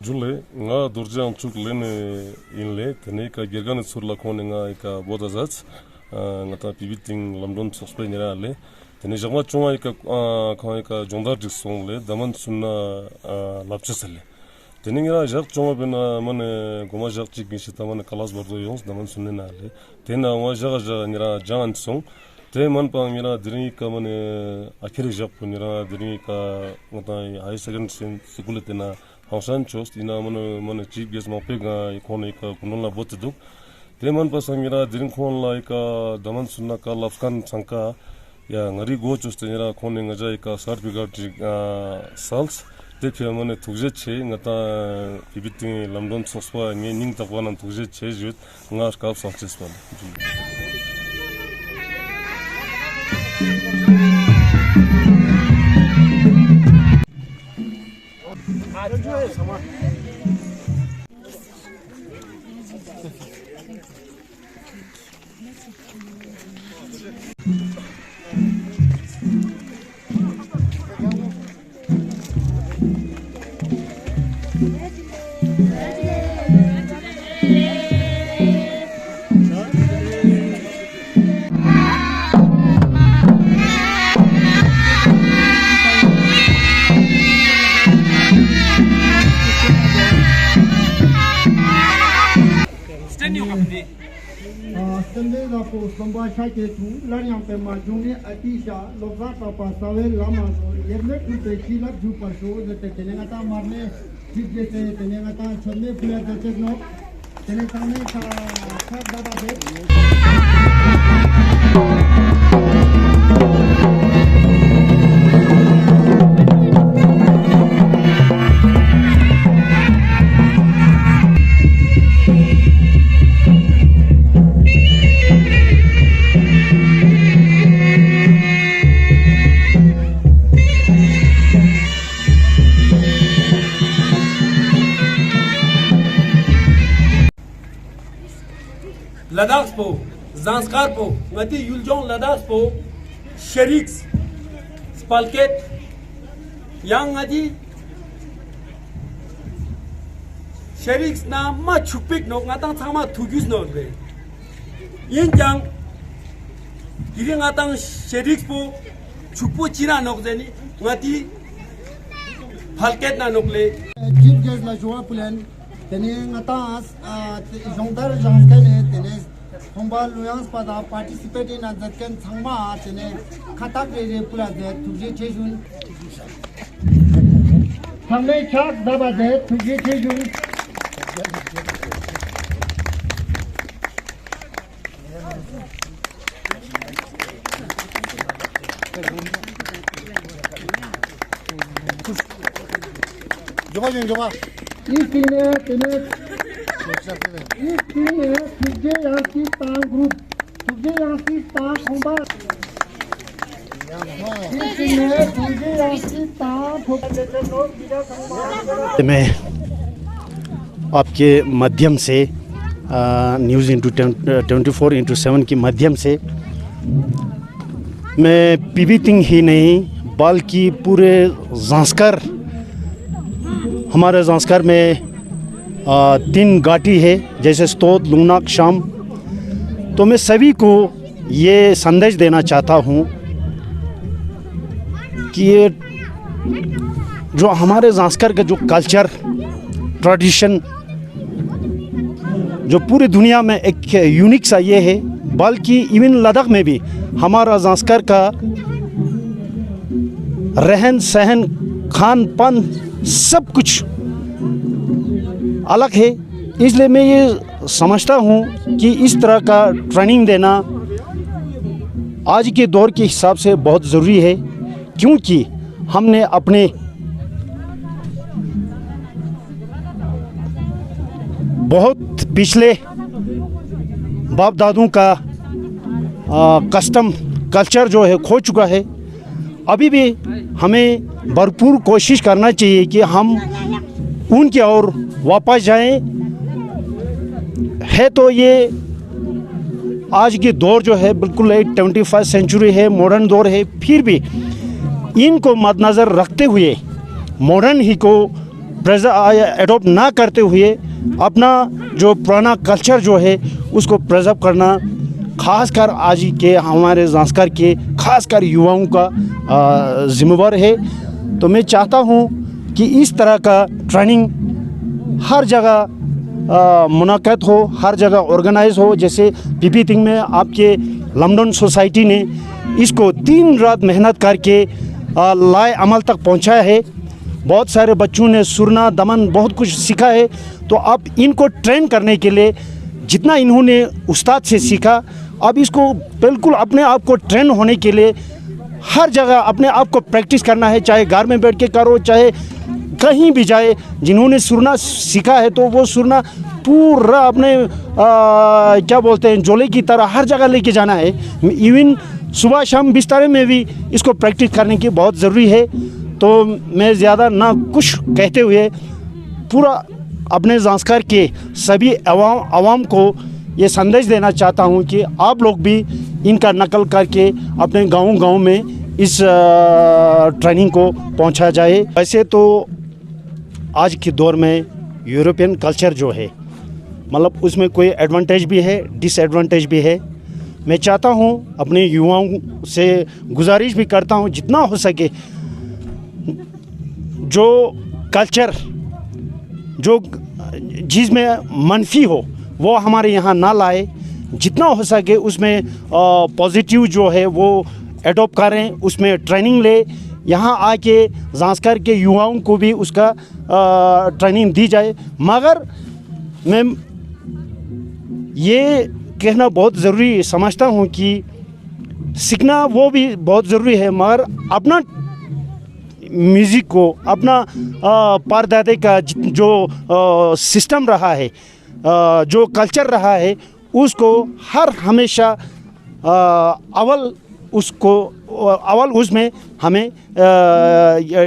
Jule nga durjang chuk lene inle tene ka gergan surla khone nga ka bodazats nga ta pibiting lamdon sospe nira le tene jama chunga ka khone ka jondar disong le daman sunna lapchasale tene ngira jak chunga bena mane goma jak chik gishi tamane kalas bordo yons daman sunne na le tena wa jaga nira jan song te man pa ngira dringi ka mane akhiri jak nira dringi ka ngata high secondary school tena Hausan chost ina mana chief guest mapega ikone ka kunula botduk teman pasangira dirin khon la ka daman sunna ka lafkan sangka ya ngari go chost nira khone ngaja ka certificate sals te phe mane tuje che ngata pibiting lamdon sospa nge ning takwanan tuje che jut ngar ka success pan Sunday da po samba shake tu lariam pe ma juni atisha lokza ta pa save lama so yerne tu te chila ju pa so de te tenga ta marne ठीक je te tenga ta chonne pula de te no tene samne sa sab daba de Ladakh po, Zanskar po, ngati Yuljong Ladakh po, Sheriks, Spalket, yang ngati Sheriks na ma chupik no ngatang sama tugus no be. Yin jang kiri ngatang Sheriks po chupu china no zeni ngati Spalket na nokle. chief guest la joa plan tene ngatas jongdar jangskane tene homba luyans pada participate in azatkan thangma tene khata re pula de tuje chejun thangme chak daba de tuje chejun joga Istine tene istine tuje yanki tan group tuje yanki tan homba istine tuje yanki tan phokete no bida thangma मैं आपके माध्यम से news into 24/7 के माध्यम से मैं पीबीतिंग ही नहीं बल्कि पूरे ज़ांस्कर हमारे ज़ांस्कर में 3 घाटी है जैसे स्तोत लूनाक शाम तो मैं सभी को ये संदेश देना चाहता हूँ कि ये जो हमारे ज़ांस्कर का जो कल्चर ट्रेडिशन जो पूरी दुनिया में एक यूनिक सा ये है बल्कि इवन लद्दाख में भी हमारा ज़ांस्कर का रहन सहन खान पान सब कुछ अलग है इसलिए मैं ये समझता हूँ कि इस तरह का ट्रेनिंग देना आज के दौर के हिसाब से बहुत ज़रूरी है क्योंकि हमने अपने बहुत पिछले बाप दादों का कस्टम कल्चर जो है खो चुका है अभी भी हमें भरपूर कोशिश करना चाहिए कि हम उनकी ओर वापस जाएं है तो ये आज की दौर जो है बिल्कुल 21st सेंचुरी है मॉडर्न दौर है फिर भी इनको मद्देनज़र रखते हुए मॉडर्न ही को एडॉप्ट ना करते हुए अपना जो पुराना कल्चर जो है उसको प्रिजर्व करना खासकर आज के हमारे ज़ांस्कर के खासकर युवाओं का जिम्मेवार है। तो मैं चाहता हूँ कि इस तरह का ट्रेनिंग हर जगह मुनाक़द हो, हर जगह ऑर्गेनाइज हो। जैसे पीपी थिंग में आपके लमडन सोसाइटी ने इसको 3 रात मेहनत करके लाए अमल तक पहुंचाया है। बहुत सारे बच्चों ने सुरना दमन बहुत कुछ सीखा है। तो अब इनको ट्रेन करने के लिए जितना इन्होंने उस्ताद से सीखा, अब इसको बिल्कुल अपने आप को ट्रेन होने के लिए हर जगह अपने आप को प्रैक्टिस करना है, चाहे घर में बैठ के करो, चाहे कहीं भी जाए। जिन्होंने सुरना सीखा है तो वो सुरना पूरा अपने क्या बोलते हैं जोले की तरह हर जगह लेके जाना है। इवन सुबह शाम बिस्तर में भी इसको प्रैक्टिस करने की बहुत ज़रूरी है। तो मैं ज़्यादा ना कुछ कहते हुए पूरा अपने ज़ांस्कर के सभी आवाम को ये संदेश देना चाहता हूँ कि आप लोग भी इनका नकल करके अपने गाँव में इस ट्रेनिंग को पहुँचा जाए। वैसे तो आज के दौर में यूरोपियन कल्चर जो है मतलब उसमें कोई एडवांटेज भी है, डिसएडवांटेज भी है। मैं चाहता हूँ अपने युवाओं से गुजारिश भी करता हूँ जितना हो सके जो कल्चर जो जिसमें मनफी हो वो हमारे यहाँ ना लाए, जितना हो सके उसमें पॉजिटिव जो है वो एडॉप्ट करें, उसमें ट्रेनिंग ले। यहाँ आके ज़ांस्कर के युवाओं को भी उसका ट्रेनिंग दी जाए। मगर मैं ये कहना बहुत ज़रूरी समझता हूँ कि सीखना वो भी बहुत ज़रूरी है, मगर अपना म्यूज़िक को अपना परदादे का जो सिस्टम रहा है, जो कल्चर रहा है, उसको हर हमेशा अव्वल उसमें हमें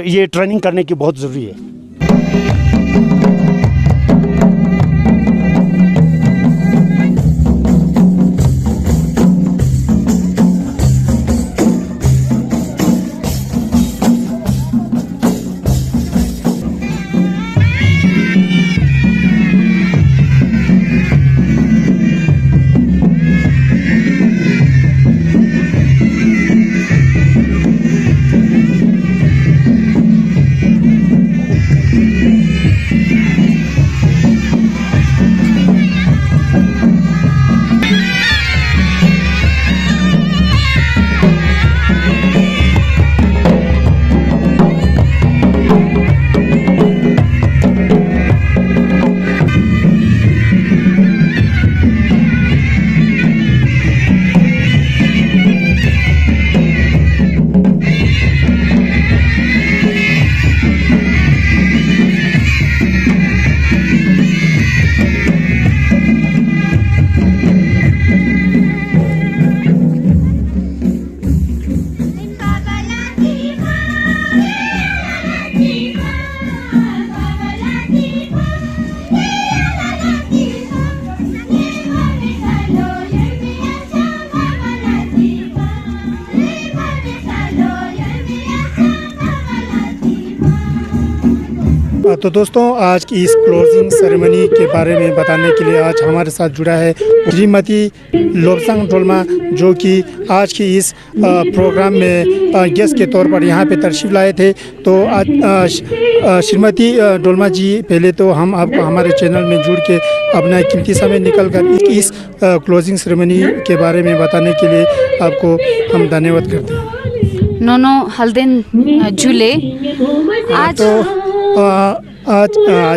ये ट्रेनिंग करने की बहुत ज़रूरी है। तो दोस्तों आज की इस क्लोजिंग सेरेमनी के बारे में बताने के लिए आज हमारे साथ जुड़ा है श्रीमती लोब्सांग डोल्मा, जो कि आज की इस प्रोग्राम में गेस्ट के तौर पर यहाँ पे तशरीफ़ लाए थे। तो आज श्रीमती डोल्मा जी, पहले तो हम आपको हमारे चैनल में जुड़ के अपना कीमती समय निकल कर इस क्लोजिंग सेरेमनी के बारे में बताने के लिए आपको हम धन्यवाद करते हैं। नोनो हल्देन जुले आज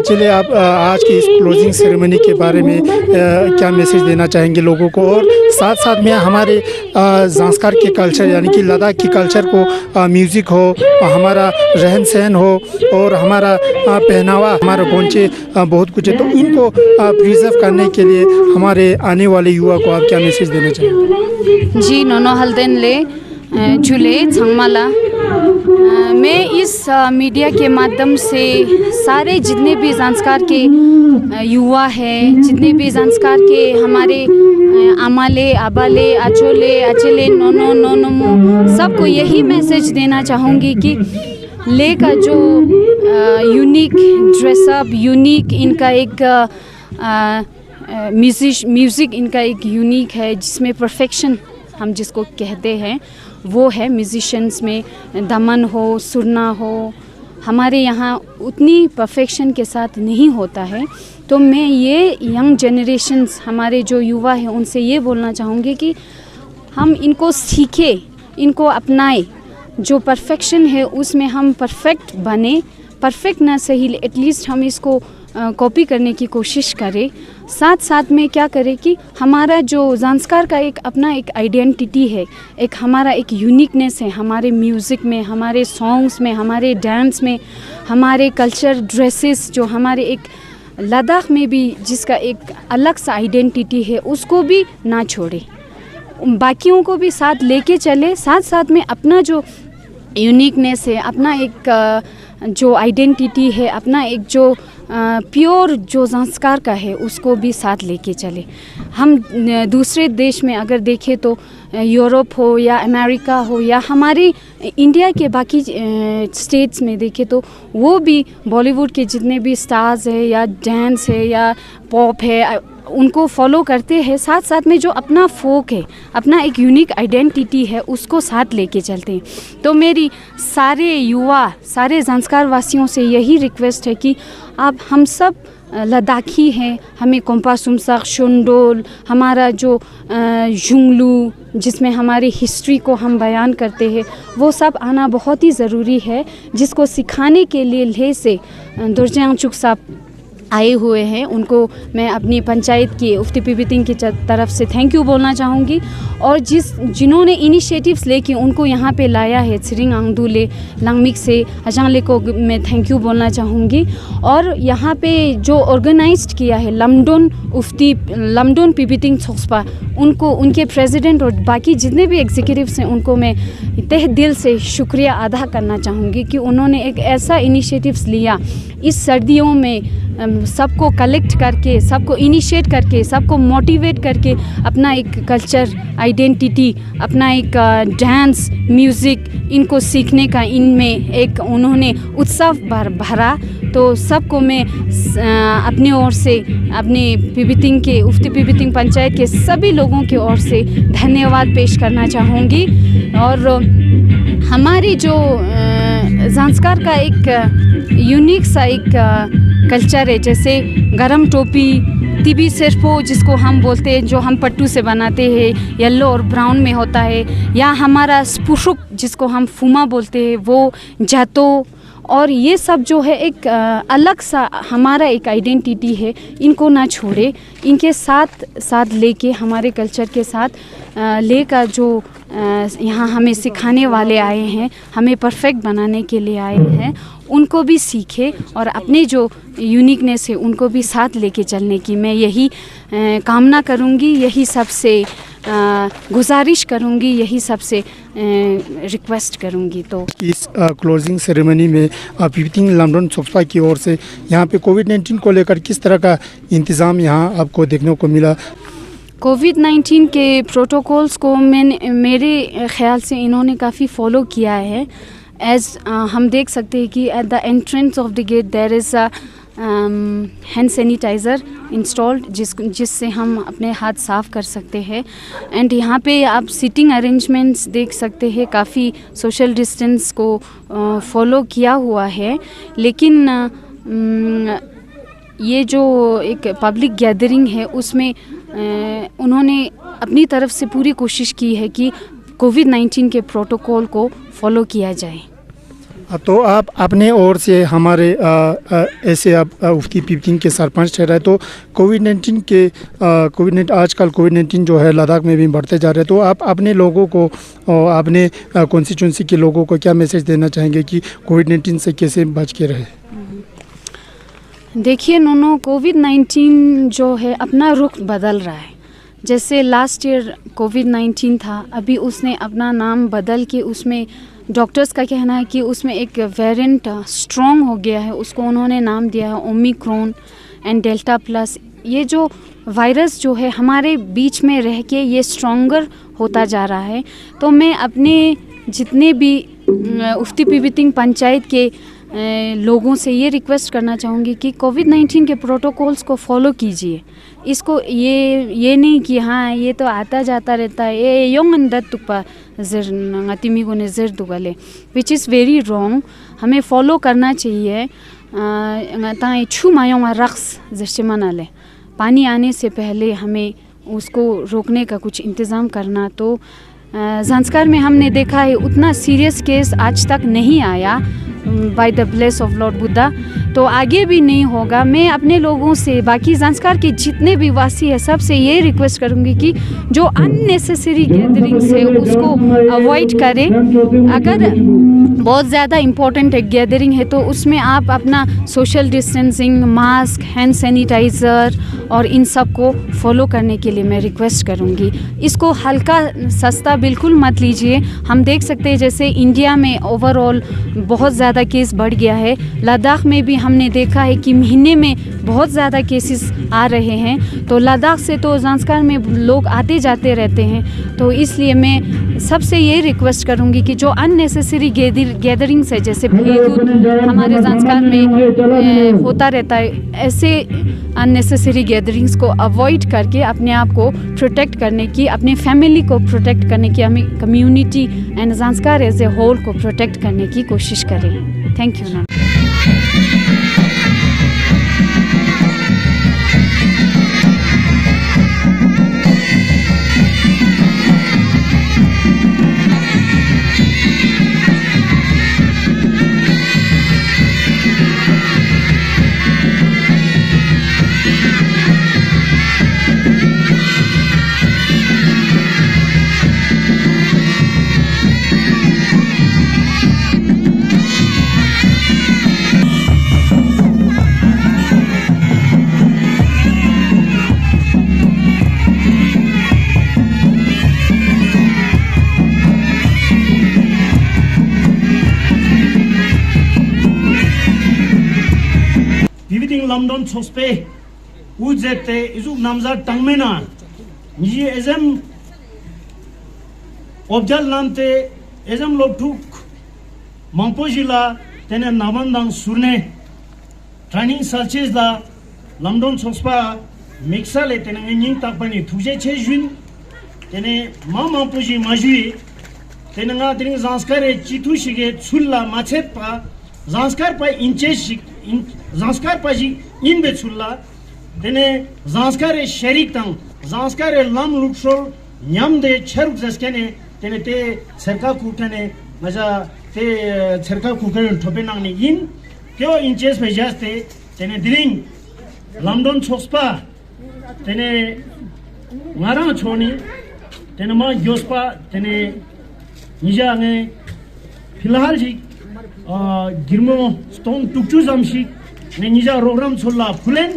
चलिए आप आज की इस क्लोजिंग सेरेमनी के बारे में क्या मैसेज देना चाहेंगे लोगों को, और साथ साथ में हमारे ज़ांस्कर के कल्चर यानी कि लद्दाख की कल्चर को म्यूज़िक हो, हमारा रहन सहन हो और हमारा पहनावा, हमारा गोंचे बहुत कुछ है, तो इनको प्रिजर्व करने के लिए हमारे आने वाले युवा को आप क्या मैसेज देना चाहेंगे? जी नोनो हल्देन ले झूले छंगमाला, मैं इस मीडिया के माध्यम से सारे जितने भी ज़ांस्कर के युवा हैं, जितने भी ज़ांस्कर के हमारे आमाले आबाले अचोले अचले नोनो नोनोमो सबको यही मैसेज देना चाहूँगी कि ले का जो यूनिक ड्रेसअप, यूनिक इनका एक म्यूज़िक इनका एक यूनिक है, जिसमें परफेक्शन हम जिसको कहते हैं वो है। म्यूजिशियंस में दमन हो, सुरना हो, हमारे यहाँ उतनी परफेक्शन के साथ नहीं होता है। तो मैं ये यंग जनरेशन्स, हमारे जो युवा हैं, उनसे ये बोलना चाहूँगी कि हम इनको सीखें, इनको अपनाएं। जो परफेक्शन है उसमें हम परफेक्ट बने, परफेक्ट ना सही एटलीस्ट हम इसको कॉपी करने की कोशिश करें। साथ साथ में क्या करें कि हमारा जो ज़ांस्कार का एक अपना एक आइडेंटिटी है, एक हमारा एक यूनिकनेस है हमारे म्यूज़िक में, हमारे सॉन्ग्स में, हमारे डांस में, हमारे कल्चर ड्रेसेस जो हमारे एक लद्दाख में भी जिसका एक अलग सा आइडेंटिटी है, उसको भी ना छोड़े, बाकियों को भी साथ लेके चले। साथ साथ में अपना जो यूनिकनेस है, अपना एक जो आइडेंटिटी है, अपना एक जो प्योर जो संस्कार का है, उसको भी साथ लेके चले। हम दूसरे देश में अगर देखें तो यूरोप हो या अमेरिका हो या हमारे इंडिया के बाकी स्टेट्स में देखें तो वो भी बॉलीवुड के जितने भी स्टार्स है या डांस है या पॉप है, उनको फॉलो करते हैं। साथ साथ में जो अपना फोक है, अपना एक यूनिक आइडेंटिटी है, उसको साथ लेके चलते हैं। तो मेरी सारे युवा, सारे ज़ांस्कार वासियों से यही रिक्वेस्ट है कि आप हम सब लद्दाखी हैं, हमें कोम्पा सुमसक, शुंडोल, हमारा जो जुंगलू जिसमें हमारी हिस्ट्री को हम बयान करते हैं, वो सब आना बहुत ही ज़रूरी है, जिसको सिखाने के लिए लेह से दुर्जयांगचुक साहब आए हुए हैं। उनको मैं अपनी पंचायत की उफ्ती पिबितिंग की तरफ से थैंक यू बोलना चाहूँगी। और जिन्होंने इनिशिएटिव्स लेके उनको यहाँ पे लाया है, त्सिरिंग आंगदुले लंगमिक से अजांगले को मैं थैंक यू बोलना चाहूँगी। और यहाँ पे जो ऑर्गेनाइज्ड किया है लमडोन पिबितिंग छोक्सपा, उनको, उनके प्रेसिडेंट और बाकी जितने भी एग्जीक्यूटिव्स हैं, उनको मैं तहे दिल से शुक्रिया अदा करना चाहूँगी कि उन्होंने एक ऐसा इनिशिएटिव्स लिया इस सर्दियों में, सबको कलेक्ट करके, सबको इनिशिएट करके, सबको मोटिवेट करके अपना एक कल्चर आइडेंटिटी, अपना एक डांस म्यूज़िक इनको सीखने का इनमें एक उन्होंने उत्साह भरा। तो सबको मैं अपनी ओर से, अपने पिबितिंग के उफ्ती पिबितिंग पंचायत के सभी लोगों की ओर से धन्यवाद पेश करना चाहूँगी। और हमारी जो ज़ांस्कार का एक यूनिक सा एक कल्चर है, जैसे गरम टोपी, तिबी सिरपो जिसको हम बोलते हैं, जो हम पट्टू से बनाते हैं, येलो और ब्राउन में होता है, या हमारा स्पुशुक जिसको हम फूमा बोलते हैं, वो जातो, और ये सब जो है एक अलग सा हमारा एक आइडेंटिटी है। इनको ना छोड़े, इनके साथ लेके हमारे कल्चर के साथ लेकर जो यहाँ हमें सिखाने वाले आए हैं, हमें परफेक्ट बनाने के लिए आए हैं, उनको भी सीखे और अपने जो यूनिकनेस है उनको भी साथ लेके चलने की मैं यही कामना करूँगी, यही सबसे गुजारिश करूँगी, यही सबसे रिक्वेस्ट करूँगी। तो इस क्लोजिंग सेरेमनी में पिबितिंग लमडोन छोक्सपा की ओर से यहाँ पे कोविड-19 को लेकर किस तरह का इंतज़ाम यहाँ आपको देखने को मिला? कोविड-19 के प्रोटोकॉल्स को मेरे ख़्याल से इन्होंने काफ़ी फॉलो किया है। हम देख सकते हैं कि at the entrance of the gate there is a hand sanitiser installed, जिससे हम अपने हाथ साफ़ कर सकते हैं। एंड यहाँ पे आप सीटिंग अरेंजमेंट्स देख सकते हैं, काफ़ी सोशल डिस्टेंस को फॉलो किया हुआ है। लेकिन ये जो एक पब्लिक गैदरिंग है उसमें उन्होंने अपनी तरफ से पूरी कोशिश की है कि कोविड-19 के प्रोटोकॉल को फॉलो किया जाए। तो आप अपने ओर से हमारे ऐसे आप उफ्ती पिबितिंग के सरपंच ठहराए, तो कोविड-19 आजकल कोविड-19 जो है लद्दाख में भी बढ़ते जा रहे हैं, तो आप अपने लोगों को, अपने कॉन्स्टिट्यूंसी के लोगों को क्या मैसेज देना चाहेंगे कि कोविड-19 से कैसे बच के रहे? देखिए नोनो, कोविड-19 जो है अपना रुख बदल रहा है। जैसे लास्ट ईयर कोविड-19 था, अभी उसने अपना नाम बदल के, उसमें डॉक्टर्स का कहना है कि उसमें एक वेरिएंट स्ट्रॉन्ग हो गया है, उसको उन्होंने नाम दिया है ओमिक्रॉन एंड डेल्टा प्लस। ये जो वायरस जो है हमारे बीच में रह के ये स्ट्रॉन्गर होता जा रहा है। तो मैं अपने जितने भी उफ्ती पिबितिंग पंचायत के लोगों से ये रिक्वेस्ट करना चाहूँगी कि कोविड-19 के प्रोटोकॉल्स को फॉलो कीजिए। इसको ये नहीं कि हाँ ये तो आता जाता रहता है, ये योंग अंदर तुपा ज़र ngatiमी को ने ज़र दुगले, which is very wrong। हमें फॉलो करना चाहिए। ताई छू मायों रक्स जैसे मनाले, पानी आने से पहले हमें उसको रोकने का कुछ इंतज़ाम करना। तो ज़ांस्कार में हमने देखा है उतना सीरियस केस आज तक नहीं आया by the bless of Lord Buddha, तो आगे भी नहीं होगा। मैं अपने लोगों से, बाकी ज़ांस्कार के जितने भी वासी है सबसे ये रिक्वेस्ट करूँगी कि जो अननेसेसरी गैदरिंग्स है उसको अवॉइड करें। अगर बहुत ज़्यादा इम्पोर्टेंट गैदरिंग है तो उसमें आप अपना social distancing, mask, hand sanitiser और इन सब को फॉलो करने के लिए मैं रिक्वेस्ट करूँगी। इसको हल्का सस्ता बिल्कुल मत लीजिए। हम देख सकते हैं जैसे इंडिया में ओवरऑल बहुत ज़्यादा केस बढ़ गया है, लद्दाख में भी हमने देखा है कि महीने में बहुत ज़्यादा केसेस आ रहे हैं। तो लद्दाख से तो ज़ांस्कार में लोग आते जाते रहते हैं, तो इसलिए मैं सबसे ये रिक्वेस्ट करूँगी कि जो अननेसेसरी गैदरिंग्स है, जैसे भेदूत हमारे ज़ांस्कार में होता रहता है, ऐसे अननेसेसरी गैदरिंग्स को अवॉइड करके अपने आप को प्रोटेक्ट करने की, अपने फैमिली को प्रोटेक्ट करने की, हमें community and Zanskar as a whole को प्रोटेक्ट करने की कोशिश करें। Thank you. Lamdon Sospe, Uzete, Izuk Namza Tangmena, Niji Ezem Objal Nante, Ezem Lotuk, Mampojila, Tene Navandang Surne, Training Salches la Lamdon Sospa, Mixale, Tene Tapani, Tuje Chejun, Tene Mamampoji Majui, Tenanga Dring Zanskare, Chitushige, Tsula, Machetpa, Zanskar pa Inchesh. Zanskar paji in bechulla dene zanskar e sherik tang zanskar e lam lukshol nyam de cheruk zaskene dene te cerka kutane maja te cerka kukane thope nang ni in kyo inches pe jaste dene dring lamdon chospa dene ngara choni dene ma yospa dene nija nge filhal ji Girmo stone tukchu zamshi ne nija program cholla fulen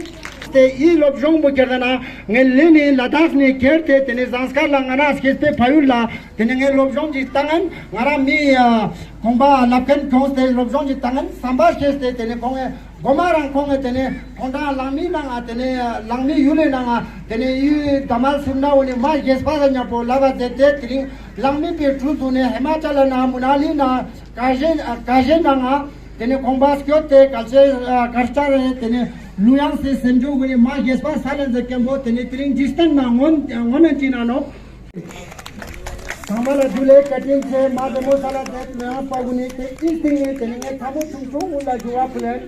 te i lobjong bo kerdana ngelene ladakh ne kerte tene zanskar la ngana skeste phayulla tene ngel lobjong ji tangan ngara mi komba lapken konste lobjong ji tangan samba skeste tene konge gomarang konge tene konda langmi nanga tene langmi yule nanga tene yu damal sunna one ma gespa nya po lava te tri langmi pe truth ne himachal na munali na kajen nanga tene kombas kyote kalse karchar tene luyang se senjo gune ma gespa salen de kembo tene tring distan na ngon tinano samala dule cutting se ma demo sala tet me pagune te isting tene ne thamo chung ula juwa plan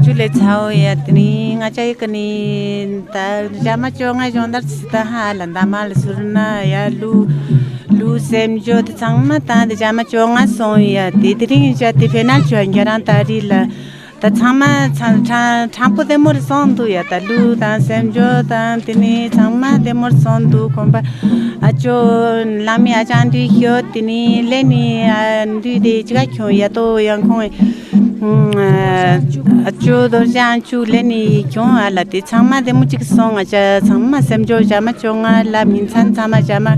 Jule chao ya tini ngacai kani ta jama chonga jondar sita halan damal surna ya lu sem jo tsangma ta jama chonga son ya tidring ja ti final chuan garan tari la ta chama champo de mor sondu ya ta lu ta semjo ta tini chama de mor sondu komba acho lami ajandi hyo tini leni andu de chiga kyo ya to yang khoi acho dorjan chu leni kyo ala te chama de mu chik song acha chama semjo jama chonga la minsan chama jama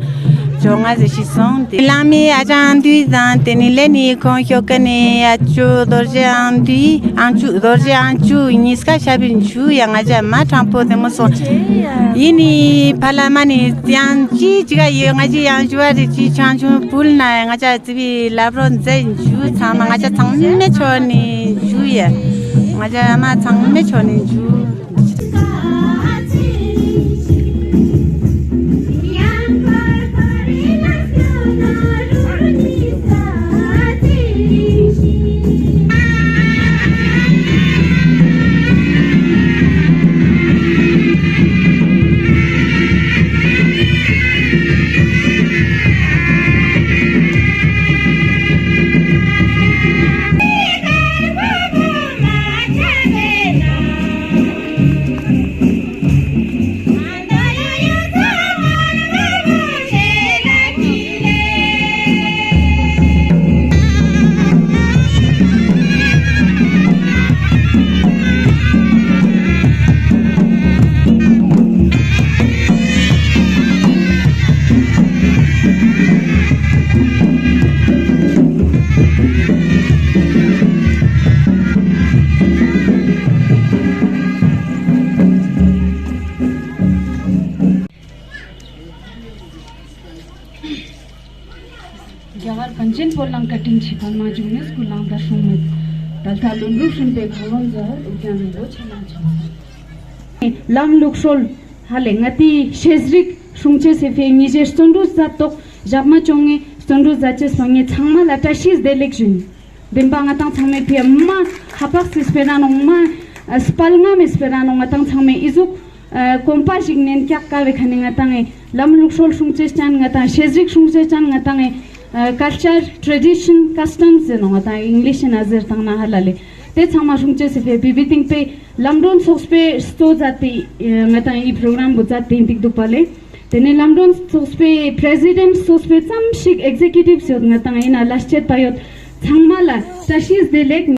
chonga je shi song de lami ajandi dan tini leni kon hyo kane acho dorjandi anchu niska shabin chu yang aja ma tampo de mo so ini palamani tian ji jiga yang aja yang jua de ji chang chu pul na yang aja tibi labron zen chu chama aja changme choni chu ya aja ma changme choni chu Jawar Panchen Polang Cutting Chipan Majunes Kulang the Shumit. Talta Lundu Shimpe Kalonza, Ugan Bochana. Lam Luxol Halengati, Shezrik, Shumche Sefe, Nije Stondus Zatok, Jama Chonge, Stondus Zaches Songe, Tama Latashis Delection. Bimbangatan Tame Piama, Hapak Sperano, Spalma Mesperano, Matan Tame Izuk. Compassion Kaka Vekanatane, Lam Luxol Shumchestan, Shezrik Shumchestan, culture, tradition, customs, English and Azertana Halale. That's how much Shumches bibiting pay Lamdon Sospe stores at the Meta program was at the Dupale. Then Lamdon Sospe president Sospe some chic executives in a last chat payot Tangmala, Tashis de Lake.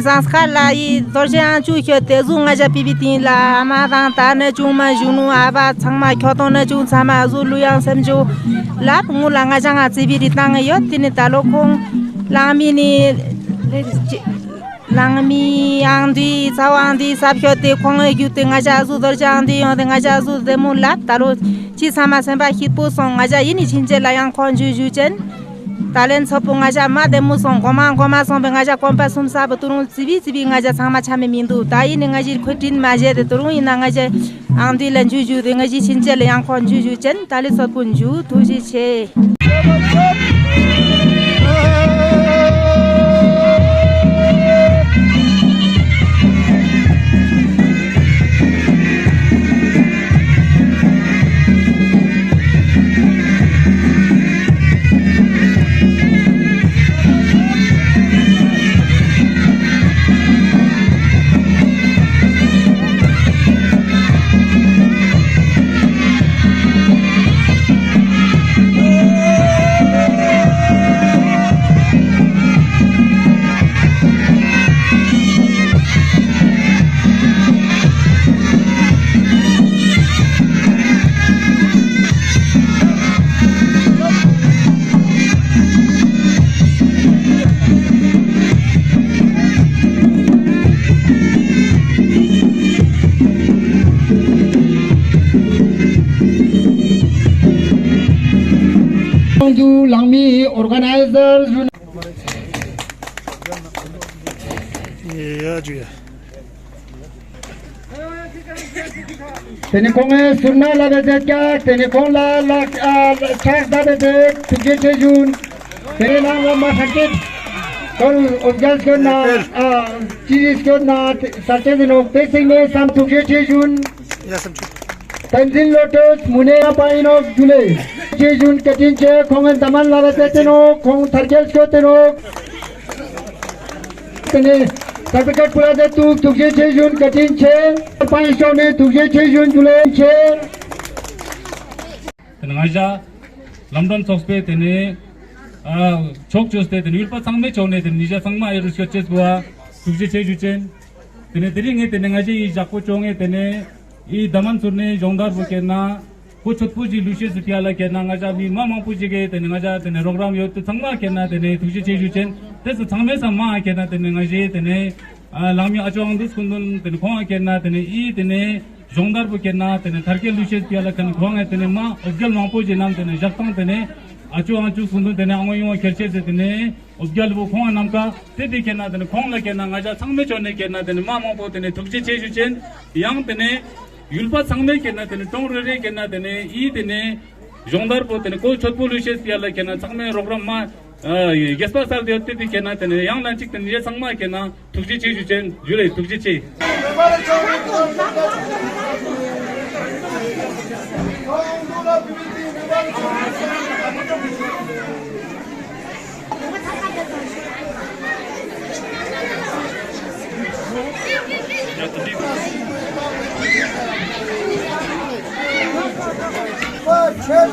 Sanskar la I dorjan chu kyo te zu nga ja pibitin la ma dan ta ne chu ma junu aba changma kyoton ne chu sama zu lu yang sem chu la mu la nga janga chi bi ri tang yo tin ta lo khong la mi ni lang mi ang di sawang di sap kyo te khong yu te nga ja zu dorjan di yo nga ja zu de mu la ta lo chi sama sem ba hit po song nga ja yini chin je la yang khon ju ju chen Talent sopung aja ma demu song koma song bengaja kompa sumsa beturung cibi ngaja sama chame mindu tai ni ngaji khutin maje de turung ina ngaje angdi lan juju de ngaji chinchele yang khon juju chen tali sopun ju thuji che organizers tene konge sunna la de ka tene kon la chas da de tuge chejun tene na ma sakit kol objal ko na chis ko na sate dino te singe sam tuge chejun Tanzil Lotus Munera Pine of Jule Chejun Katinche konge daman la de teno kong thargel ko teno tene Certificate pula de tuge chejun katinche Pine stone tuge chejun Jule che ngaja lamdon sokspe tene chok choste tene yulpa sangme chone tene nija sangma ayru sketches bua tuje cheju chen tene teringe tene ngaji jakko chonge tene I daman surne jongdar bu kenna ko chotpu ji lushe sutiala kenna ngaja mi mama puji ge tene ngaja tene program yot sangma kenna tene tuje cheju chen tes sangme samma kenna tene ngaji tene lami achong dus kundun tene khong kenna tene I tene jongdar bu kenna tene tharke lushe sutiala kan khong tene ma objal ma puji nam tene jaktang tene achu kundun tene angoyo kelche tene objal bu khong nam ka tedi kenna tene khong la kenna ngaja sangme chone kenna tene mama pu tene tuje cheju chen yang tene 율파 상매 kenna tene tongrere kenna tene I tene jongdar po tene ko chotpu lushes piala kenna sangme program ma gespa sar de otte kenna tene yang lan chik tene ye sangma kenna tukji che ju chen jure tukji che Chel